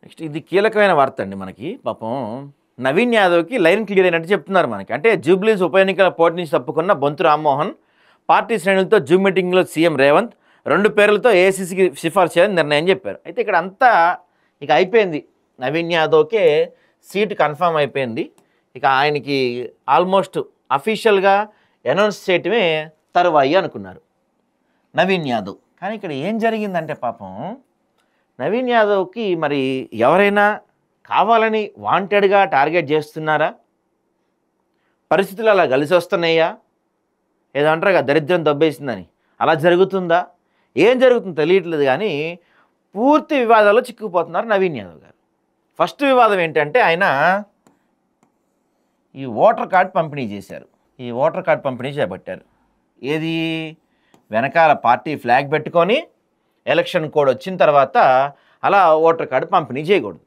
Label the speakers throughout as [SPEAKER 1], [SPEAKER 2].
[SPEAKER 1] Next ఇది కీలకమైన వార్త అండి మనకి. పాపం నవీన్ యాదవ్కి లైన్ క్లియర్ అయినట్టు చెప్తున్నారు మనకి. అంటే జూబ్లీస్ ఉప ఎన్నికల పోటీ నుంచి తప్పుకున్న బొంతు రామ్మోహన్ పార్టీ శ్రేణులతో జూమ్ మీటింగ్లో సీఎం రేవంత్ 2 పేర్లతో ఏఐసీసీకి సిఫార్సు చేయాలని నిర్ణయం చెప్పారు. అయితే ఇక్కడ అంతా ఇక అయిపోయింది. నవీన్ యాదవ్కే సీటు కన్ఫర్మ్ అయిపోయింది. ఇక ఆయనకి ఆల్మోస్ట్ అఫీషియల్గా అనౌన్స్ చేయటమే తరువాయి అనుకున్నారు నవీన్ యాదవ్. కానీ ఇక్కడ ఏం జరిగిందంటే పాపం నవీన్ యాదవ్కి మరి ఎవరైనా కావాలని వాంటెడ్గా టార్గెట్ చేస్తున్నారా? పరిస్థితులు అలా కలిసి వస్తున్నాయా? ఏదో అంటారు కదా, దరిద్రం దొబ్బేసిందని. అలా జరుగుతుందా? ఏం జరుగుతుందో తెలియట్లేదు. కానీ పూర్తి వివాదాల్లో చిక్కుకుపోతున్నారు నవీన్ యాదవ్ గారు. ఫస్ట్ వివాదం ఏంటంటే ఆయన ఈ ఓటర్ కార్డ్ పంపిణీ చేశారు. ఈ ఓటర్ కార్డ్ పంపిణీ చేపట్టారు. ఏది వెనకాల పార్టీ ఫ్లాగ్ పెట్టుకొని ఎలక్షన్ కోడ్ వచ్చిన తర్వాత అలా ఓటర్ కార్డు పంపిణీ చేయకూడదు.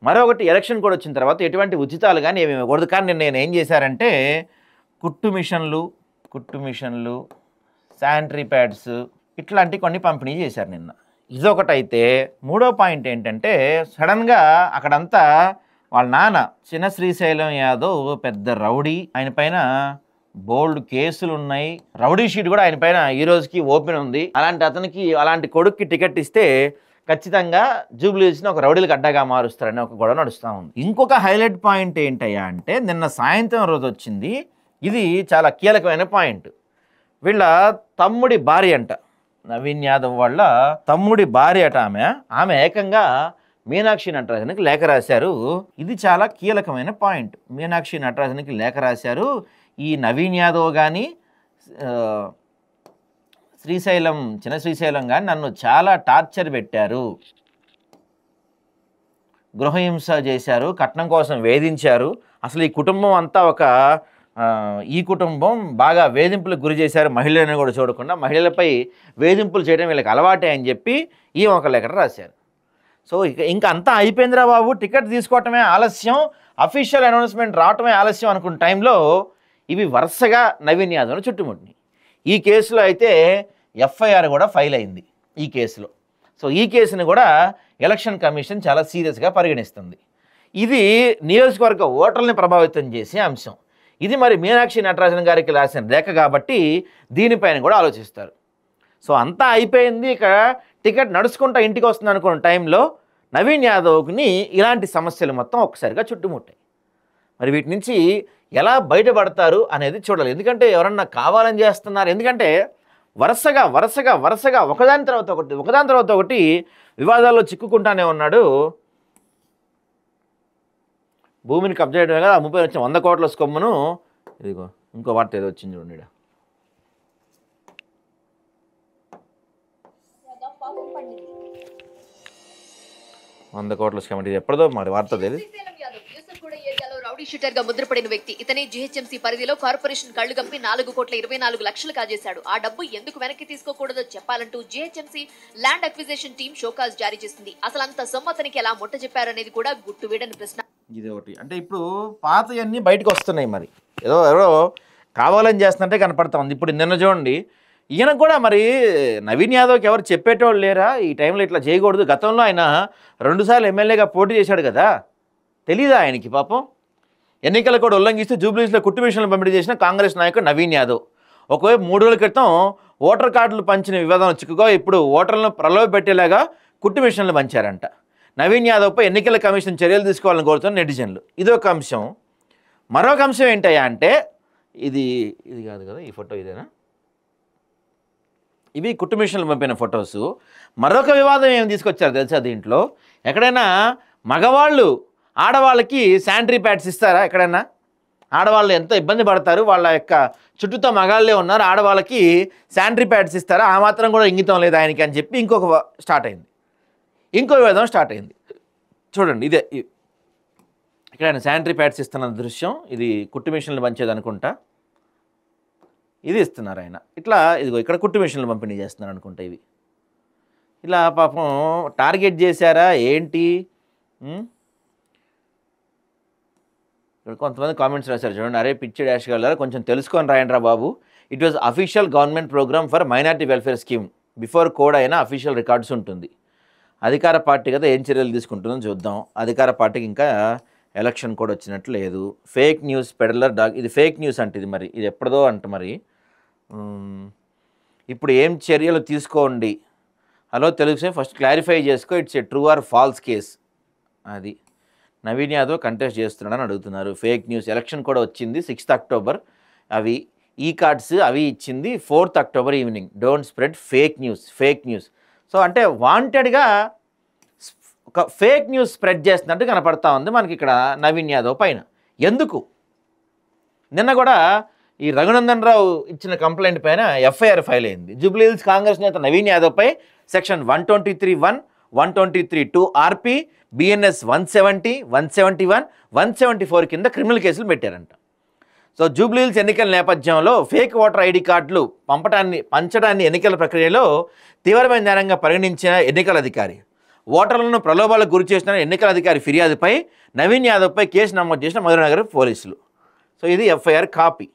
[SPEAKER 1] మరొకటి ఎలక్షన్ కోడ్ వచ్చిన తర్వాత ఎటువంటి ఉచితాలు కానీ ఏమి ఇవ్వకూడదు. కానీ నేను ఏం చేశారంటే కుట్టు మిషన్లు శానిటరీ ప్యాడ్స్ ఇట్లాంటి కొన్ని పంపిణీ చేశారు నిన్న. ఇదొకటైతే మూడో పాయింట్ ఏంటంటే సడన్గా అక్కడంతా వాళ్ళ నాన్న చిన్న శ్రీశైలం యాదవ్ పెద్ద రౌడీ, ఆయన పైన బోల్డ్ కేసులు ఉన్నాయి, రౌడీ షీట్ కూడా ఆయన పైన ఈ రోజుకి ఓపెన్ ఉంది. అలాంటి కొడుక్కి టికెట్ ఇస్తే ఖచ్చితంగా జూబ్లీస్ని ఒక రౌడీలకు అడ్డగా మారుస్తారని ఒక గొడవ నడుస్తూ ఉంది. ఇంకొక హైలైట్ పాయింట్ ఏంటయ్యా అంటే నిన్న సాయంత్రం రోజు వచ్చింది. ఇది చాలా కీలకమైన పాయింట్. వీళ్ళ తమ్ముడి భార్య అంట, నవీన్ యాదవ్ వాళ్ళ తమ్ముడి భార్య అట ఆమె ఏకంగా మీనాక్షి నటరాజన్కి లేఖ రాశారు. ఇది చాలా కీలకమైన పాయింట్. మీనాక్షి నటరాజన్కి లేఖ రాశారు. ఈ నవీన్ యాదవ్ కానీ చిన్న శ్రీశైలం కానీ నన్ను చాలా టార్చర్ పెట్టారు, గృహహింస చేశారు, కట్నం కోసం వేధించారు. అసలు ఈ కుటుంబం అంతా ఈ కుటుంబం బాగా వేధింపులకు గురి చేశారు. మహిళలను కూడా చూడకుండా మహిళలపై వేధింపులు చేయడం వీళ్ళకి అలవాటే అని చెప్పి ఈ ఒక లెటర్ రాశారు. సో ఇంకా అంతా అయిపోయిందిరా బాబు, టికెట్ తీసుకోవటమే ఆలస్యం, అఫీషియల్ అనౌన్స్మెంట్ రావటమే ఆలస్యం అనుకున్న టైంలో ఇవి వరుసగా నవీన్ యాదవ్ను చుట్టుముట్టినాయి. ఈ కేసులో అయితే ఎఫ్ఐఆర్ కూడా ఫైల్ అయింది ఈ కేసులో. సో ఈ కేసుని కూడా ఎలక్షన్ కమిషన్ చాలా సీరియస్గా పరిగణిస్తుంది. ఇది నియోజకవర్గ ఓటర్లని ప్రభావితం చేసే అంశం. ఇది మరి మీనాక్షి నటరాజన్ గారికి రాసిన లేఖ కాబట్టి దీనిపైన కూడా ఆలోచిస్తారు. సో అంతా అయిపోయింది. ఇక టికెట్ నడుచుకుంటా ఇంటికి వస్తుంది అనుకున్న టైంలో నవీన్ యాదవ్ని ఇలాంటి సమస్యలు మొత్తం ఒక్కసారిగా చుట్టుముట్టాయి. మరి వీటి నుంచి ఎలా బయటపడతారు అనేది చూడాలి. ఎందుకంటే ఎవరన్నా కావాలని చేస్తున్నారు. ఎందుకంటే వరుసగా ఒకదాని తర్వాత ఒకటి వివాదాల్లో చిక్కుకుంటానే ఉన్నాడు. భూమిని కబ్జా చేయడమే కదా 100 కోట్ల స్కొమ్మును. ఇదిగో ఇంకో వార్త ఏదో వచ్చింది చూడండి. 100 కోట్ల స్కామ్ అంటే ఎప్పటిదో మరి వార్త తెలియదు.
[SPEAKER 2] రౌడీ షీటర్ గా ముద్రపడిన వ్యక్తి ఇతనే జీహెచ్ఎంసీ పరిధిలో కార్పొరేషన్ కళ్లు గంపి 4,24,00,000 కాజేశాడు. ఆ డబ్బు ఎందుకు వెనక్కి తీసుకోకూడదో చెప్పాలంటూ GHMC land acquisition team show cause జారీ చేసింది. అసలు అంత సొమ్ము అతనికి ఎలా ముట్ట చెప్పారు అనేది కూడా గుట్టు వీడని ప్రశ్న.
[SPEAKER 1] ఇది ఒకటి. అంటే ఇప్పుడు పాతయన్నీ బయటకు వస్తున్నాయి. మరి ఎవరో కావాలని చేస్తున్నట్టే కనపడతా ఉంది. ఇప్పుడు నిన్న చూడండి, ఈయనకు కూడా మరి నవీన్ యాదవ్కి ఎవరు చెప్పేటోళ్ళు లేరా ఈ టైంలో ఇట్లా చేయకూడదు? గతంలో ఆయన 2 సార్లు ఎమ్మెల్యేగా పోటీ చేశాడు కదా, తెలీదా ఆయనకి? పాపం ఎన్నికలు కూడా ఉల్లంఘిస్తూ జూబ్లీస్లో కుట్టు మిషన్లు పంపిణీ చేసిన కాంగ్రెస్ నాయకుడు నవీన్ యాదవ్ ఒకవైపు 3 రోజుల క్రితం ఓటర్ కార్డులు పంచిన వివాదం చిక్కుగా ఇప్పుడు ఓటర్లను ప్రలోభ పెట్టేలాగా కుట్టు మిషన్లు పంచారంట. నవీన్ యాదవ్పై ఎన్నికల కమిషన్ చర్యలు తీసుకోవాలని కోరుతున్న నెటిజన్లు. ఇదొక అంశం. మరొక అంశం ఏంటయ్యా అంటే ఇది కాదు కదా, ఈ ఫోటో ఇదేనా? ఇవి కుట్టు మిషన్లు పంపిన ఫొటోసు. మరొక వివాదం ఏమి తీసుకొచ్చారు తెలుసా దీంట్లో? ఎక్కడైనా మగవాళ్ళు ఆడవాళ్ళకి శానిటరీ ప్యాడ్స్ ఇస్తారా? ఎక్కడైనా ఆడవాళ్ళు ఎంత ఇబ్బంది పడతారు, వాళ్ళ యొక్క చుట్టూతో మగాళ్ళే ఉన్నారు, ఆడవాళ్ళకి శానిటరీ ప్యాడ్స్ ఇస్తారా? ఆ మాత్రం కూడా ఇంగితం లేదు ఆయనకి అని చెప్పి ఇంకో వివాదం స్టార్ట్ అయింది. చూడండి, ఇదే ఇక్కడ ఆయన శానిటరీ ప్యాడ్స్ ఇస్తున్న దృశ్యం. ఇది కుట్టు మిషన్లు పంచేది అనుకుంటా. ఇది ఇస్తున్నారు ఆయన. ఇట్లా ఇదిగో ఇక్కడ కుట్టు మిషన్లు పంపిణీ చేస్తున్నారు అనుకుంటా. ఇవి ఇలా పాపం టార్గెట్ చేశారా ఏంటి? ఇక్కడ కొంతమంది కామెంట్స్ రాశారు చూడండి. అరే పిచ్చి డాష్ గారు కొంచెం తెలుసుకొని రాయండి రా బాబు. It was official government programme for minority welfare scheme. Before code అయినా అఫీషియల్ రికార్డ్స్ ఉంటుంది. అధికార పార్టీ కదా ఏం చర్యలు తీసుకుంటుందో చూద్దాం. అధికార పార్టీకి ఇంకా ఎలక్షన్ కూడా వచ్చినట్లు లేదు. ఫేక్ న్యూస్ పెడలర్ ఇది ఫేక్ న్యూస్ అంటే ఇది ఎప్పుడదో అంట మరి. ఇప్పుడు ఏం చర్యలు తీసుకోండి. హలో తెలుగు ఫస్ట్ క్లారిఫై చేసుకో, it's a true or falls case. అది నవీన్ యాదవ్ కంటెస్ట్ చేస్తున్నాడని అడుగుతున్నారు. Fake news. ఎలక్షన్ కూడా వచ్చింది 6th అక్టోబర్. అవి ఈ కార్డ్స్ అవి ఇచ్చింది 4th October evening. Don't spread fake news. So అంటే వాంటెడ్గా ఒక ఫేక్ న్యూస్ స్ప్రెడ్ చేస్తున్నట్టు కనపడతా ఉంది మనకి ఇక్కడ నవీన్ యాదవ్ పైన. ఎందుకు? నిన్న కూడా ఈ రఘునందన్ రావు ఇచ్చిన కంప్లైంట్ పైన ఎఫ్ఐఆర్ ఫైల్ అయింది. జూబ్లీహిల్స్ కాంగ్రెస్ నేత నవీన్ యాదవ్పై సెక్షన్ 123(1), 123(2) ఆర్పి, బిఎన్ఎస్ 170, 171, 174 కింద క్రిమినల్ కేసులు పెట్టారంట. సో జూబ్లీహిల్స్ ఎన్నికల నేపథ్యంలో ఫేక్ ఓటర్ ఐడి కార్డులు పంచడాన్ని ఎన్నికల ప్రక్రియలో తీవ్రమైన నేరంగా పరిగణించిన ఎన్నికల అధికారి, ఓటర్లను ప్రలోభాలకు గురి చేసిన ఎన్నికల అధికారి ఫిర్యాదుపై నవీన్ యాదవ్పై కేసు నమోదు చేసిన మధురనగర్ పోలీసులు. సో ఇది ఎఫ్ఐఆర్ కాపీ.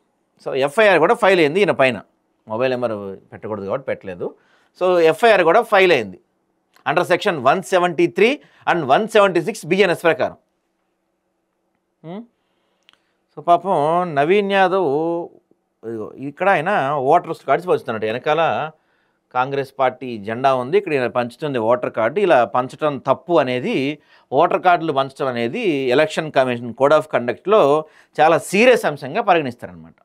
[SPEAKER 1] సో ఎఫ్ఐఆర్ కూడా ఫైల్ అయింది ఈయన పైన. మొబైల్ నెంబర్ పెట్టకూడదు కాబట్టి పెట్టలేదు. సో ఎఫ్ఐఆర్ కూడా ఫైల్ అయింది అండర్ సెక్షన్ 173 అండ్ 176 బిఎన్ఎస్ ప్రకారం. సో పాపం నవీన్ యాదవ్ ఇక్కడ ఆయన ఓటర్స్ కార్డ్స్ పంచుతున్నాడు. వెనకాల కాంగ్రెస్ పార్టీ జెండా ఉంది, ఇక్కడ ఇలా పంచుతుంది ఓటర్ కార్డు. ఇలా పంచడం తప్పు అనేది, ఓటర్ కార్డులు పంచడం అనేది ఎలక్షన్ కమిషన్ కోడ్ ఆఫ్ కండక్ట్లో చాలా సీరియస్ అంశంగా పరిగణిస్తారనమాట.